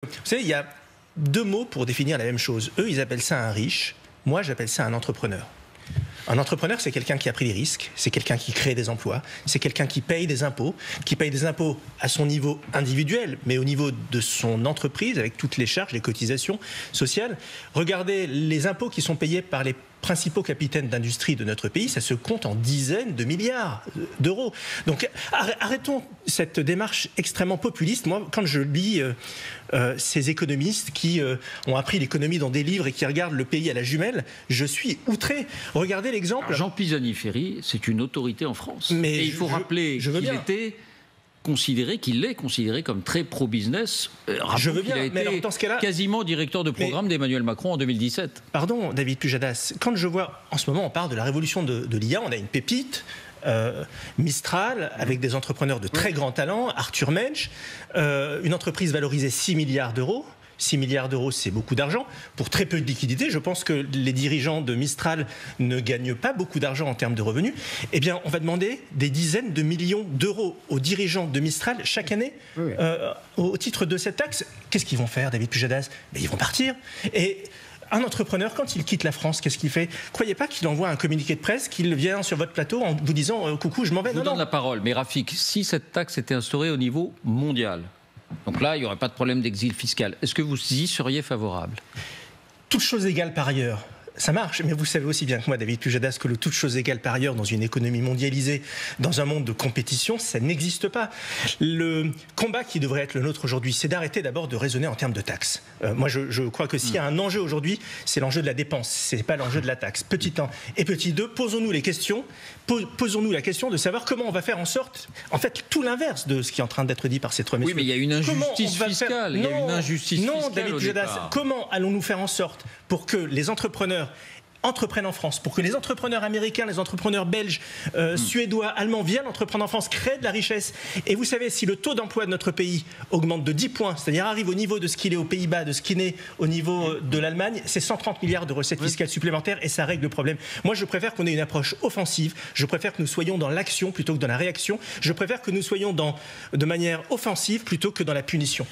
Vous savez, il y a deux mots pour définir la même chose. Eux, ils appellent ça un riche. Moi, j'appelle ça un entrepreneur. Un entrepreneur, c'est quelqu'un qui a pris des risques, c'est quelqu'un qui crée des emplois, c'est quelqu'un qui paye des impôts à son niveau individuel, mais au niveau de son entreprise, avec toutes les charges, les cotisations sociales. Regardez les impôts qui sont payés par les principaux capitaines d'industrie de notre pays, ça se compte en dizaines de milliards d'euros. Donc arrêtons cette démarche extrêmement populiste. Moi, quand je lis ces économistes qui ont appris l'économie dans des livres et qui regardent le pays à la jumelle, je suis outré. Regardez l'exemple. Jean Pisani-Ferry, c'est une autorité en France. Mais et il faut rappeler qu'il est considéré comme très pro-business. Je veux bien, il a été alors, dans ce cas-là, quasiment directeur de programme d'Emmanuel Macron en 2017. Pardon, David Pujadas, quand je vois, en ce moment, on parle de la révolution de l'IA, on a une pépite, Mistral, avec des entrepreneurs de très grand talent, Arthur Mensch, une entreprise valorisée 6 milliards d'euros. 6 milliards d'euros, c'est beaucoup d'argent. Pour très peu de liquidités, je pense que les dirigeants de Mistral ne gagnent pas beaucoup d'argent en termes de revenus. Eh bien, on va demander des dizaines de millions d'euros aux dirigeants de Mistral chaque année au titre de cette taxe. Qu'est-ce qu'ils vont faire, David Pujadas? Ils vont partir. Et un entrepreneur, quand il quitte la France, qu'est-ce qu'il fait? Croyez pas qu'il envoie un communiqué de presse, qu'il vient sur votre plateau en vous disant coucou, je m'en vais. Je vous donne la parole, mais Rafik, si cette taxe était instaurée au niveau mondial, donc là, il n'y aurait pas de problème d'exil fiscal. Est-ce que vous y seriez favorable? Toutes choses égales par ailleurs. Ça marche, mais vous savez aussi bien que moi, David Pujadas, que le toute chose égale par ailleurs dans une économie mondialisée, dans un monde de compétition, ça n'existe pas. Le combat qui devrait être le nôtre aujourd'hui, c'est d'arrêter d'abord de raisonner en termes de taxes. Moi, je crois que s'il y a un enjeu aujourd'hui, c'est l'enjeu de la dépense, c'est pas l'enjeu de la taxe. Petit 1 et petit 2, posons-nous la question de savoir comment on va faire en sorte, en fait, tout l'inverse de ce qui est en train d'être dit par ces trois messieurs. Oui, mais il y a une injustice fiscale. Il y a une injustice fiscale. Non, David Pujadas, comment allons-nous faire en sorte pour que les entrepreneurs entreprennent en France, pour que les entrepreneurs américains, les entrepreneurs belges, suédois, allemands viennent entreprendre en France, créent de la richesse. Et vous savez, si le taux d'emploi de notre pays augmente de 10 points, c'est-à-dire arrive au niveau de ce qu'il est aux Pays-Bas, de ce qu'il est au niveau de l'Allemagne, c'est 130 milliards de recettes fiscales supplémentaires et ça règle le problème. Moi, je préfère qu'on ait une approche offensive, je préfère que nous soyons dans l'action plutôt que dans la réaction, je préfère que nous soyons de manière offensive plutôt que dans la punition.